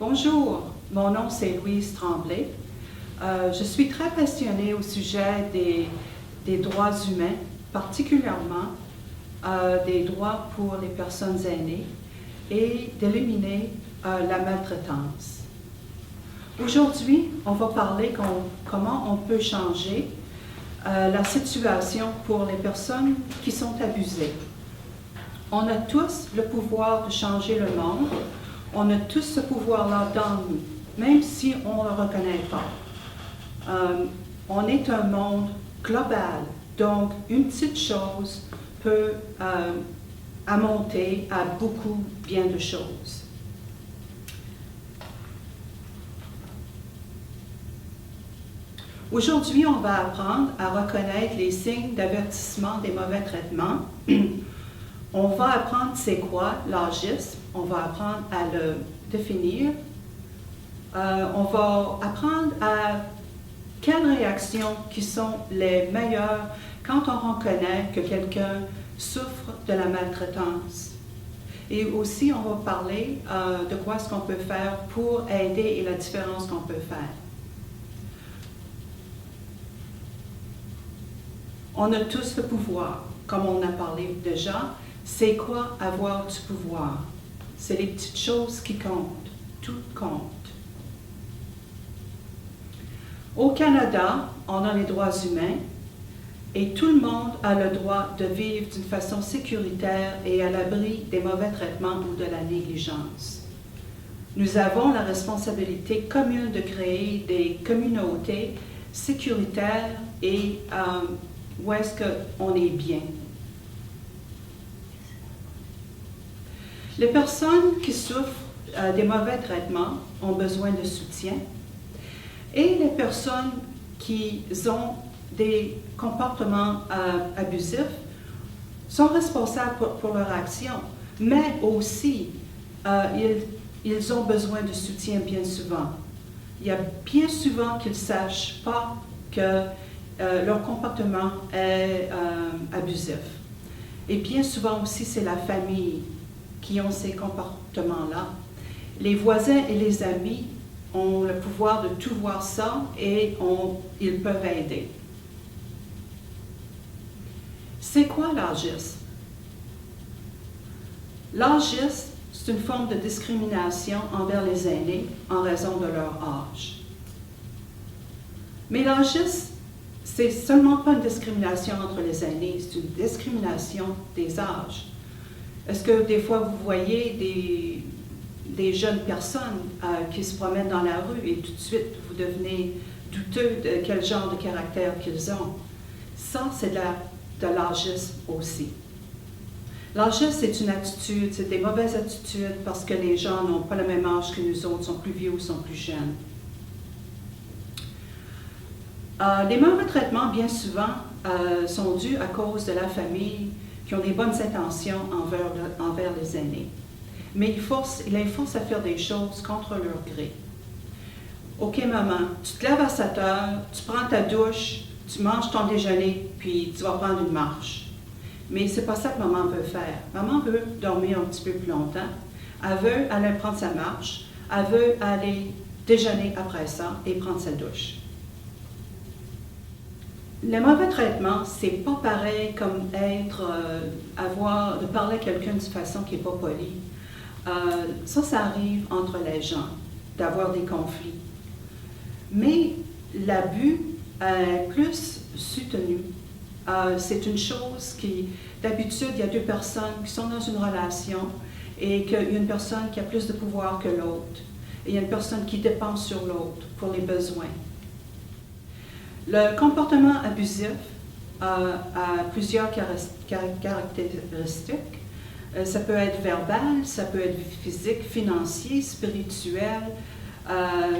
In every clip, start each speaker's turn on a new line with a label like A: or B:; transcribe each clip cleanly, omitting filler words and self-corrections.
A: Bonjour, mon nom c'est Louise Tremblay. Je suis très passionnée au sujet des droits humains, particulièrement des droits pour les personnes aînées et d'éliminer la maltraitance. Aujourd'hui, on va parler comment on peut changer la situation pour les personnes qui sont abusées. On a tous le pouvoir de changer le monde. On a tous ce pouvoir-là dans nous, même si on ne le reconnaît pas. On est un monde global, donc une petite chose peut monter à beaucoup bien de choses. Aujourd'hui, on va apprendre à reconnaître les signes d'avertissement des mauvais traitements. On va apprendre c'est quoi l'agisme, on va apprendre à le définir. On va apprendre à quelles réactions qui sont les meilleures quand on reconnaît que quelqu'un souffre de la maltraitance. Et aussi, on va parler de quoi est-ce qu'on peut faire pour aider et la différence qu'on peut faire. On a tous le pouvoir, comme on a parlé déjà. C'est quoi avoir du pouvoir? C'est les petites choses qui comptent. Tout compte. Au Canada, on a les droits humains et tout le monde a le droit de vivre d'une façon sécuritaire et à l'abri des mauvais traitements ou de la négligence. Nous avons la responsabilité commune de créer des communautés sécuritaires et où est-ce qu'on est bien. Les personnes qui souffrent des mauvais traitements ont besoin de soutien et les personnes qui ont des comportements abusifs sont responsables pour leur action, mais aussi ils ont besoin de soutien bien souvent. Il y a bien souvent qu'ils ne sachent pas que leur comportement est abusif. Et bien souvent aussi, c'est la famille qui ont ces comportements-là. Les voisins et les amis ont le pouvoir de tout voir ça et ils peuvent aider. C'est quoi l'agisme? L'agisme, c'est une forme de discrimination envers les aînés en raison de leur âge. Mais l'agisme, c'est seulement pas une discrimination entre les aînés, c'est une discrimination des âges. Est-ce que des fois vous voyez des jeunes personnes qui se promènent dans la rue et tout de suite vous devenez douteux de quel genre de caractère qu'ils ont? Ça, c'est de l'agisme aussi. L'agisme, c'est une attitude, c'est des mauvaises attitudes parce que les gens n'ont pas le même âge que nous autres, sont plus vieux ou sont plus jeunes. Les mauvais traitements, bien souvent, sont dus à cause de la famille qui ont des bonnes intentions envers les aînés. Mais ils les forcent à faire des choses contre leur gré. OK, maman, tu te lèves à 7 heures, tu prends ta douche, tu manges ton déjeuner, puis tu vas prendre une marche. Mais c'est pas ça que maman veut faire. Maman veut dormir un petit peu plus longtemps. Elle veut aller prendre sa marche. Elle veut aller déjeuner après ça et prendre sa douche. Le mauvais traitement, c'est pas pareil comme de parler à quelqu'un d'une façon qui n'est pas polie. Ça arrive entre les gens, d'avoir des conflits. Mais l'abus est plus soutenu. C'est une chose qui, d'habitude, il y a deux personnes qui sont dans une relation et qu'il y a une personne qui a plus de pouvoir que l'autre. Et il y a une personne qui dépend sur l'autre pour les besoins. Le comportement abusif a plusieurs caractéristiques. Ça peut être verbal, ça peut être physique, financier, spirituel,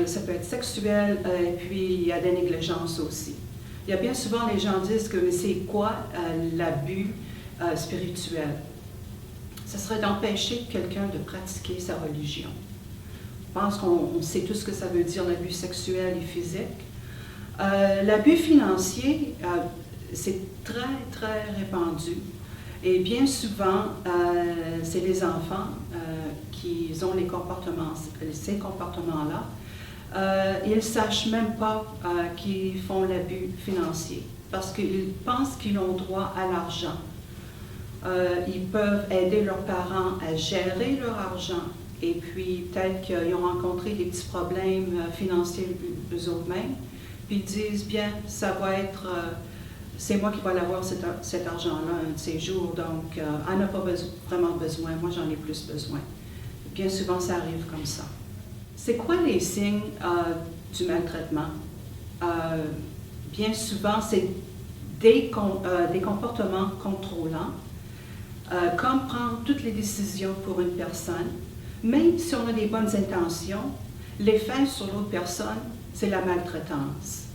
A: ça peut être sexuel, et puis il y a des négligences aussi. Il y a bien souvent, les gens disent que c'est quoi l'abus spirituel? Ce serait d'empêcher quelqu'un de pratiquer sa religion. Je pense qu'on sait tout ce que ça veut dire, l'abus sexuel et physique. L'abus financier, c'est très, très répandu. Et bien souvent, c'est les enfants qui ont ces comportements-là. Ils ne sachent même pas qu'ils font l'abus financier parce qu'ils pensent qu'ils ont droit à l'argent. Ils peuvent aider leurs parents à gérer leur argent et puis peut-être qu'ils ont rencontré des petits problèmes financiers eux-mêmes, puis ils disent, bien, ça va être, c'est moi qui vais avoir cet argent-là un de ces jours, donc elle n'a pas vraiment besoin, moi j'en ai plus besoin. Bien souvent, ça arrive comme ça. C'est quoi les signes du maltraitement? Bien souvent, c'est des comportements contrôlants, comme prendre toutes les décisions pour une personne. Même si on a des bonnes intentions, l'effet sur l'autre personne, c'est la maltraitance.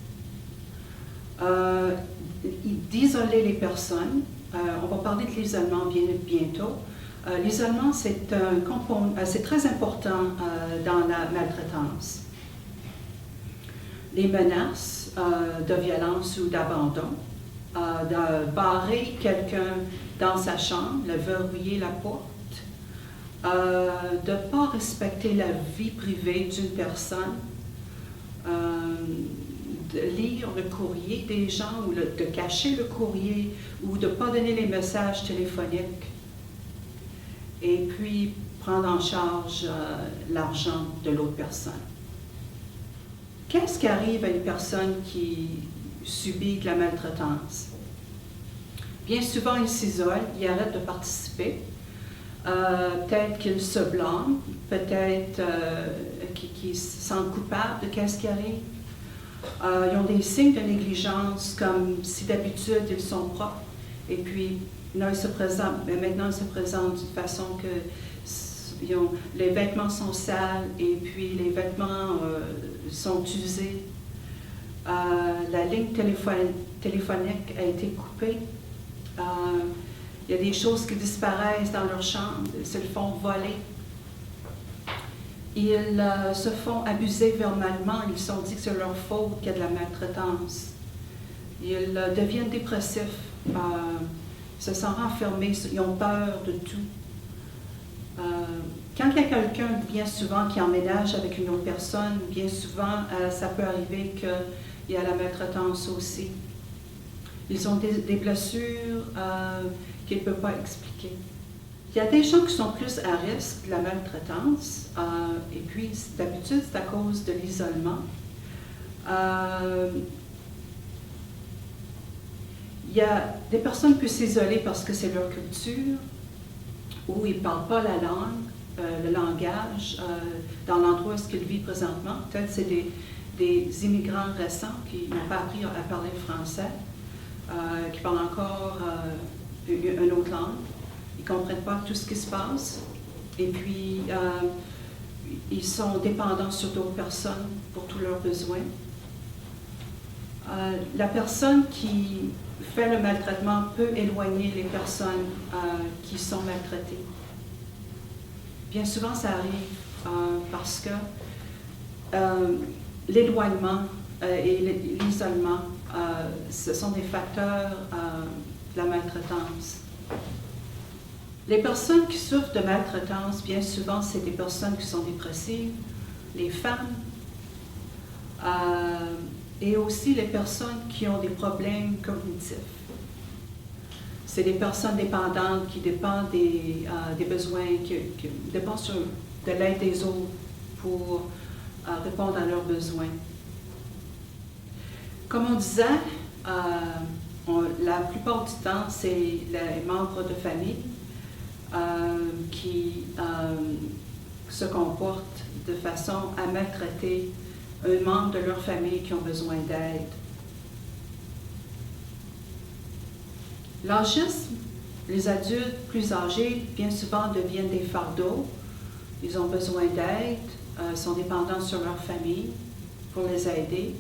A: D'isoler les personnes, on va parler de l'isolement bientôt. L'isolement, c'est très important dans la maltraitance. Les menaces de violence ou d'abandon, de barrer quelqu'un dans sa chambre, de verrouiller la porte, de ne pas respecter la vie privée d'une personne, de lire le courrier des gens ou de cacher le courrier ou de ne pas donner les messages téléphoniques et puis prendre en charge l'argent de l'autre personne. Qu'est-ce qui arrive à une personne qui subit de la maltraitance? Bien souvent, il s'isole, il arrête de participer. Peut-être qu'il se blâme, peut-être qu'il se sent coupable de ce qui arrive. Ils ont des signes de négligence, comme si d'habitude ils sont propres, et puis là, mais maintenant ils se présentent d'une façon que les vêtements sont sales, et puis les vêtements sont usés. La ligne téléphonique a été coupée. Il y a des choses qui disparaissent dans leur chambre, ils se le font voler. Ils se font abuser verbalement, ils se sont dit que c'est leur faute qu'il y a de la maltraitance. Ils deviennent dépressifs, ils se sentent renfermés, ils ont peur de tout. Quand il y a quelqu'un, bien souvent, qui emménage avec une autre personne, bien souvent, ça peut arriver qu'il y a la maltraitance aussi. Ils ont des blessures qu'ils ne peuvent pas expliquer. Il y a des gens qui sont plus à risque de la maltraitance, et puis d'habitude c'est à cause de l'isolement. Il y a des personnes qui peuvent s'isoler parce que c'est leur culture, ou ils ne parlent pas la langue, le langage, dans l'endroit où ils vivent présentement. Peut-être c'est des immigrants récents qui n'ont pas appris à parler le français, qui parlent encore une autre langue. Ils ne comprennent pas tout ce qui se passe. Et puis, ils sont dépendants sur d'autres personnes pour tous leurs besoins. La personne qui fait le maltraitement peut éloigner les personnes qui sont maltraitées. Bien souvent, ça arrive parce que l'éloignement et l'isolement, ce sont des facteurs de la maltraitance. Les personnes qui souffrent de maltraitance, bien souvent, c'est des personnes qui sont dépressives, les femmes, et aussi les personnes qui ont des problèmes cognitifs. C'est des personnes dépendantes qui dépendent des besoins, qui dépendent de l'aide des autres pour répondre à leurs besoins. Comme on disait, la plupart du temps, c'est les membres de famille qui se comportent de façon à maltraiter un membre de leur famille qui ont besoin d'aide. L'âgisme, les adultes plus âgés, bien souvent deviennent des fardeaux. Ils ont besoin d'aide, sont dépendants sur leur famille pour les aider.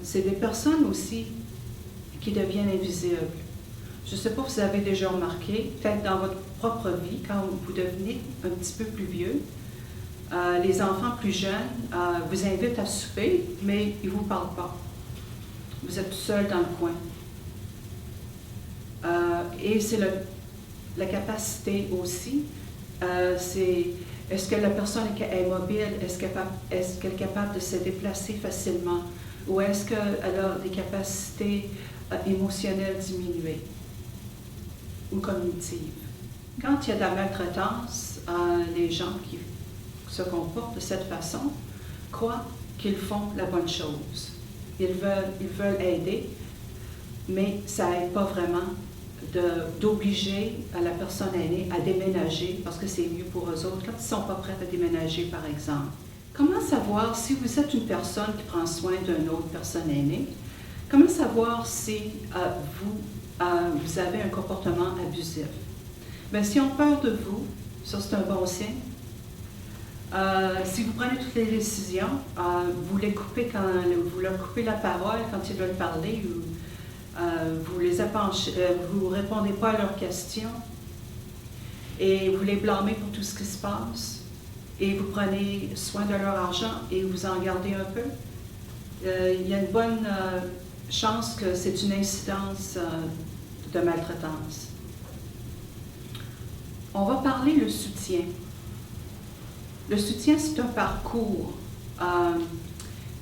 A: C'est des personnes aussi qui deviennent invisibles. Je ne sais pas si vous avez déjà remarqué, peut-être dans votre propre vie, quand vous devenez un petit peu plus vieux, les enfants plus jeunes vous invitent à souper, mais ils ne vous parlent pas. Vous êtes tout seul dans le coin. Et c'est la capacité aussi, c'est est-ce que la personne est mobile, est-ce qu'elle est capable de se déplacer facilement, ou est-ce qu'elle a des capacités émotionnelles diminuées ou cognitives. Quand il y a de la maltraitance, les gens qui se comportent de cette façon croient qu'ils font la bonne chose. Ils veulent aider, mais ça n'aide pas vraiment d'obliger la personne aînée à déménager parce que c'est mieux pour eux autres quand ils ne sont pas prêts à déménager, par exemple. Comment savoir si vous êtes une personne qui prend soin d'une autre personne aînée? Comment savoir si vous avez un comportement abusif? Bien, si on a peur de vous, ça c'est un bon signe. Si vous prenez toutes les décisions, vous leur coupez la parole quand ils veulent parler, ou vous ne répondez pas à leurs questions et vous les blâmez pour tout ce qui se passe et vous prenez soin de leur argent et vous en gardez un peu, il y a une bonne chance que c'est une incidence de maltraitance. On va parler le soutien. Le soutien, c'est un parcours.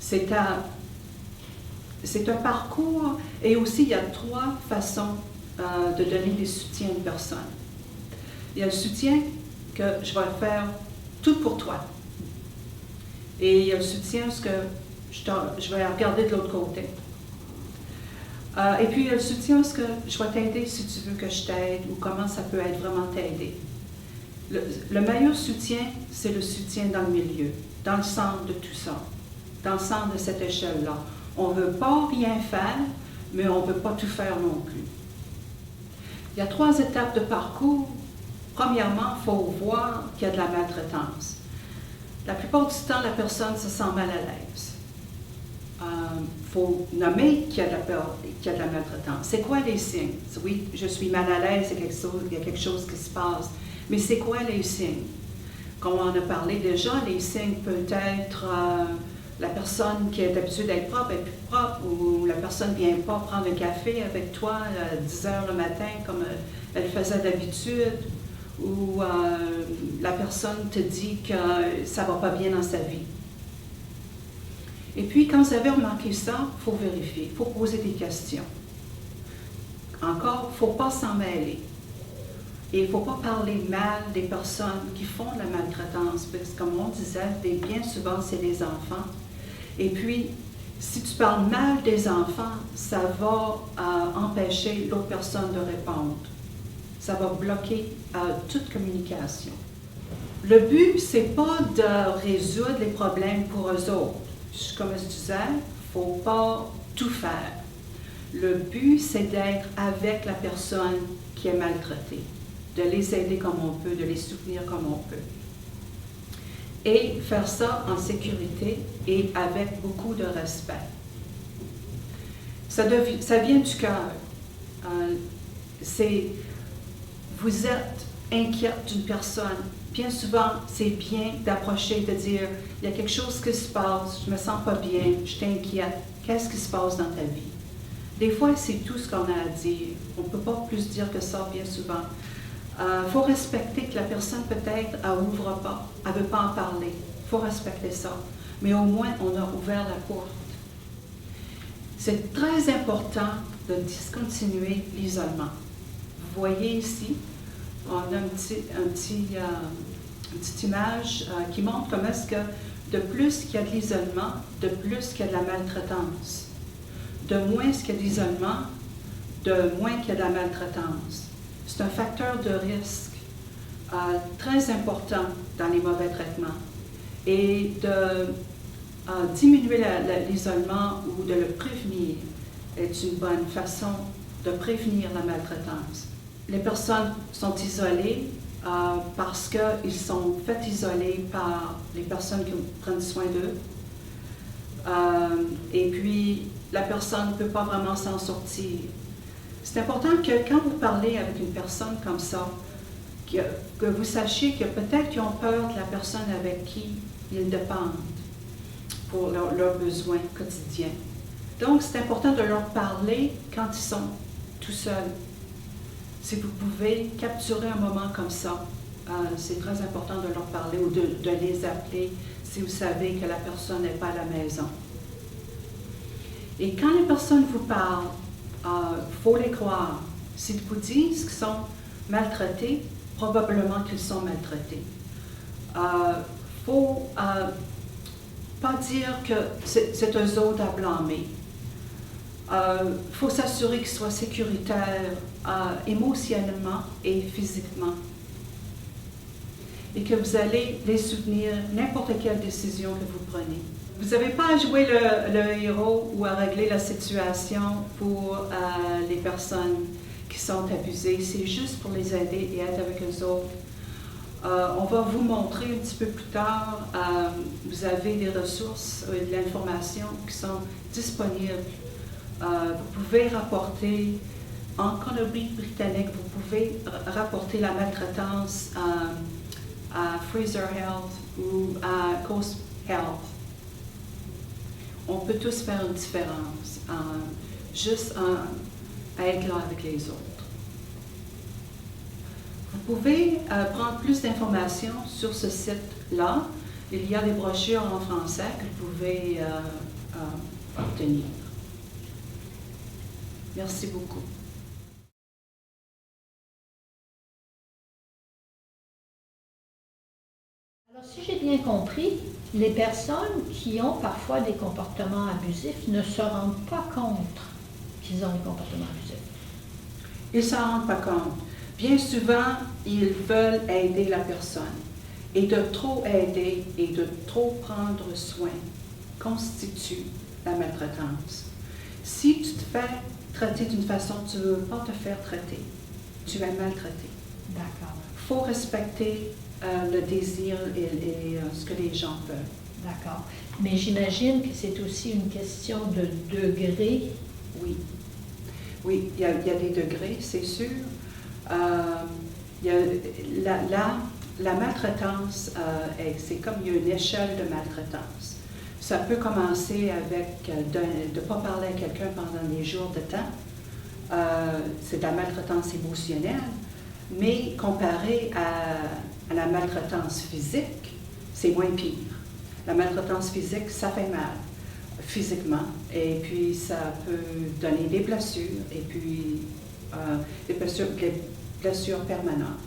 A: C'est un parcours et aussi il y a 3 façons de donner des soutiens à une personne. Il y a le soutien que je vais faire tout pour toi. Et il y a le soutien que je vais regarder de l'autre côté. Et puis il y a le soutien que je vais t'aider si tu veux que je t'aide ou comment ça peut être vraiment t'aider. Le meilleur soutien, c'est le soutien dans le milieu, dans le centre de tout ça, dans le centre de cette échelle-là. On ne veut pas rien faire, mais on ne veut pas tout faire non plus. Il y a 3 étapes de parcours. Premièrement, il faut voir qu'il y a de la maltraitance. La plupart du temps, la personne se sent mal à l'aise. Il faut nommer qu'il y a de la maltraitance. C'est quoi les signes? Oui, je suis mal à l'aise, il y a quelque chose qui se passe. Mais c'est quoi les signes? Comme on a parlé déjà, les signes peuvent être la personne qui est habituée d'être propre est plus propre, ou la personne ne vient pas prendre un café avec toi à 10 heures le matin comme elle faisait d'habitude, ou la personne te dit que ça ne va pas bien dans sa vie. Et puis, quand vous avez remarqué ça, il faut vérifier, il faut poser des questions. Encore, il ne faut pas s'en mêler. Et il ne faut pas parler mal des personnes qui font de la maltraitance, parce que comme on disait, bien souvent, c'est les enfants. Et puis, si tu parles mal des enfants, ça va empêcher l'autre personne de répondre. Ça va bloquer toute communication. Le but, ce n'est pas de résoudre les problèmes pour eux autres. Comme je disais, il ne faut pas tout faire. Le but, c'est d'être avec la personne qui est maltraitée, de les aider comme on peut, de les soutenir comme on peut. Et faire ça en sécurité et avec beaucoup de respect. Ça vient du cœur. Vous êtes inquiète d'une personne. Bien souvent, c'est bien d'approcher, de dire, il y a quelque chose qui se passe, je ne me sens pas bien, je t'inquiète. Qu'est-ce qui se passe dans ta vie? Des fois, c'est tout ce qu'on a à dire. On ne peut pas plus dire que ça, bien souvent. Il faut respecter que la personne, peut-être, elle n'ouvre pas, elle ne veut pas en parler. Il faut respecter ça. Mais au moins, on a ouvert la porte. C'est très important de discontinuer l'isolement. Vous voyez ici, on a une petite image qui montre comment est-ce que de plus qu'il y a de l'isolement, de plus qu'il y a de la maltraitance. De moins qu'il y a d'isolement, de moins qu'il y a de la maltraitance. C'est un facteur de risque très important dans les mauvais traitements. Et de diminuer l'isolement ou de le prévenir est une bonne façon de prévenir la maltraitance. Les personnes sont isolées parce qu'ils sont faits isolés par les personnes qui prennent soin d'eux. Et puis, la personne ne peut pas vraiment s'en sortir. C'est important que quand vous parlez avec une personne comme ça, que vous sachiez que peut-être qu'ils ont peur de la personne avec qui ils dépendent pour leurs besoins quotidiens. Donc, c'est important de leur parler quand ils sont tout seuls. Si vous pouvez capturer un moment comme ça, c'est très important de leur parler ou de les appeler si vous savez que la personne n'est pas à la maison. Et quand les personnes vous parlent, faut les croire. S'ils vous disent qu'ils sont maltraités, probablement qu'ils sont maltraités. Faut pas dire que c'est eux autres à blâmer. Faut s'assurer qu'ils soient sécuritaires émotionnellement et physiquement. Et que vous allez les soutenir n'importe quelle décision que vous prenez. Vous n'avez pas à jouer le héros ou à régler la situation pour les personnes qui sont abusées. C'est juste pour les aider et être avec eux autres. On va vous montrer un petit peu plus tard. Vous avez des ressources et de l'information qui sont disponibles. Vous pouvez rapporter, en Colombie-Britannique, vous pouvez rapporter la maltraitance à Fraser Health ou à Coast Health. On peut tous faire une différence, juste à être là avec les autres. Vous pouvez prendre plus d'informations sur ce site-là. Il y a des brochures en français que vous pouvez obtenir. Merci beaucoup.
B: Alors, si j'ai bien compris, les personnes qui ont parfois des comportements abusifs ne se rendent pas compte qu'ils ont des comportements abusifs.
A: Ils ne s'en rendent pas compte. Bien souvent, ils veulent aider la personne. Et de trop aider et de trop prendre soin constitue la maltraitance. Si tu te fais traiter d'une façon, tu ne veux pas te faire traiter. Tu es maltraité.
B: D'accord.
A: Il faut respecter le désir et ce que les gens veulent.
B: D'accord. Mais j'imagine que c'est aussi une question de degré.
A: Oui. Oui, il y a des degrés, c'est sûr. Il y a la maltraitance, c'est comme il y a une échelle de maltraitance. Ça peut commencer avec de ne pas parler à quelqu'un pendant des jours de temps. C'est de la maltraitance émotionnelle. Mais comparé à la maltraitance physique, c'est moins pire. La maltraitance physique, ça fait mal physiquement, et puis ça peut donner des blessures, et puis des blessures permanentes.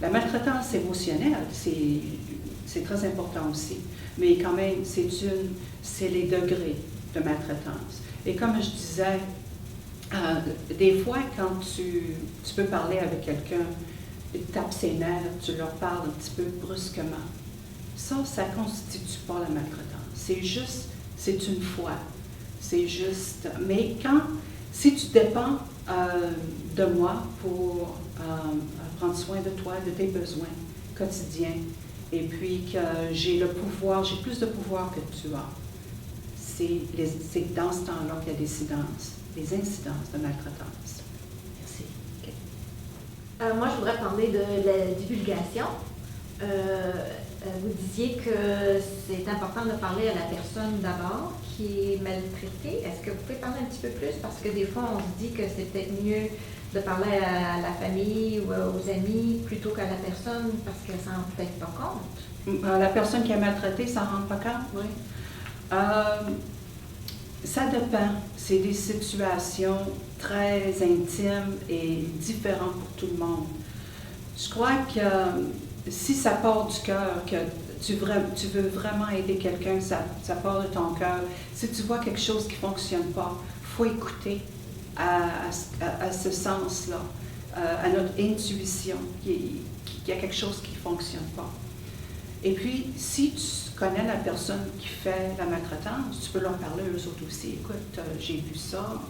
A: La maltraitance émotionnelle, c'est très important aussi, mais quand même, c'est les degrés de maltraitance. Et comme je disais, des fois, quand tu peux parler avec quelqu'un, il tape ses nerfs, tu leur parles un petit peu brusquement. Ça ne constitue pas la maltraitance. C'est une fois. C'est juste. Mais si tu dépends de moi pour prendre soin de toi, de tes besoins quotidiens, et puis que j'ai plus de pouvoir que tu as, c'est dans ce temps-là qu'il y a des incidences de maltraitance.
B: Merci.
C: Okay. Moi, je voudrais parler de la divulgation. Vous disiez que c'est important de parler à la personne d'abord qui est maltraitée. Est-ce que vous pouvez parler un petit peu plus? Parce que des fois, on se dit que c'est peut-être mieux de parler à la famille ou aux amis plutôt qu'à la personne parce qu'elle ne s'en rend peut-être pas compte.
A: La personne qui est maltraitée ne s'en rend pas compte, oui. Ça dépend. C'est des situations très intimes et différentes pour tout le monde. Je crois que si ça part du cœur, que tu veux vraiment aider quelqu'un, ça part de ton cœur. Si tu vois quelque chose qui ne fonctionne pas, il faut écouter à ce sens-là, à notre intuition, qu'il y a quelque chose qui ne fonctionne pas. Et puis, si tu connais la personne qui fait la maltraitance, tu peux leur parler eux autres aussi. Écoute, j'ai vu ça,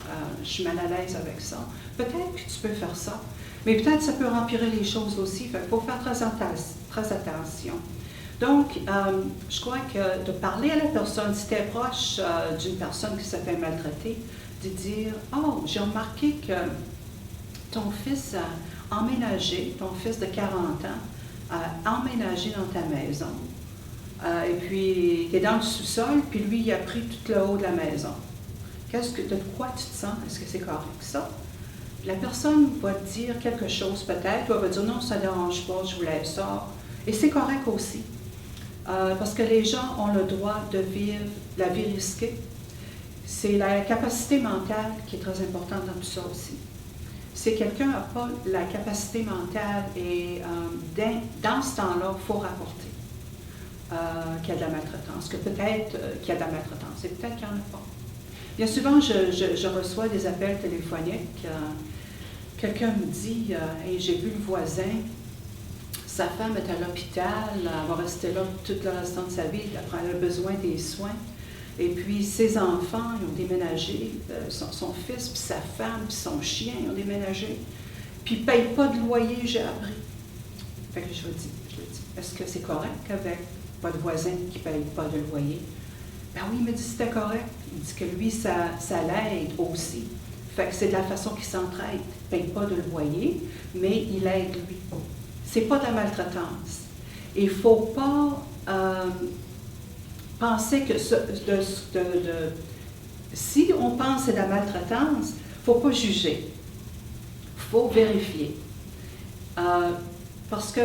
A: je suis mal à l'aise avec ça. Peut-être que tu peux faire ça, mais peut-être que ça peut empirer les choses aussi. Il faut faire très attention. Donc, je crois que de parler à la personne, si tu es proche d'une personne qui se fait maltraiter, de dire « Oh, j'ai remarqué que ton fils a emménagé, ton fils de 40 ans, a emménagé dans ta maison. Et puis, tu es dans le sous-sol, puis lui, il a pris tout le haut de la maison. De quoi tu te sens? Est-ce que c'est correct ça? la personne va dire quelque chose peut-être, ou elle va dire non, ça ne dérange pas, je vous laisse ça. Et c'est correct aussi. Parce que les gens ont le droit de vivre la vie risquée. C'est la capacité mentale qui est très importante dans tout ça aussi. Si quelqu'un n'a pas la capacité mentale et dans ce temps-là, il faut rapporter qu'il y a de la maltraitance, que peut-être qu'il y a de la maltraitance et peut-être qu'il n'y en a pas. Bien souvent, je reçois des appels téléphoniques. Quelqu'un me dit hey, j'ai vu le voisin, sa femme est à l'hôpital, elle va rester là tout le restant de sa vie, elle a besoin des soins. Et puis ses enfants, ils ont déménagé, son fils, puis sa femme, puis son chien, ils ont déménagé. Puis ils ne payent pas de loyer, j'ai appris. Fait que je lui dis, est-ce que c'est correct avec votre voisin qui ne paye pas de loyer? Ben oui, il me dit c'était correct. Il dit que lui, ça l'aide aussi. Fait que c'est de la façon qu'il s'entraide. Il ne paye pas de loyer, mais il aide lui. C'est pas de la maltraitance. Il ne faut pas penser que si on pense que c'est de la maltraitance, il ne faut pas juger. Il faut vérifier. Parce que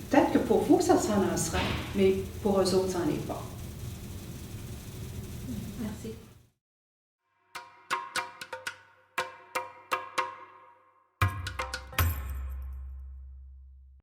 A: peut-être que pour vous, ça s'en en sera, mais pour eux autres, ça n'en est pas.
C: Merci.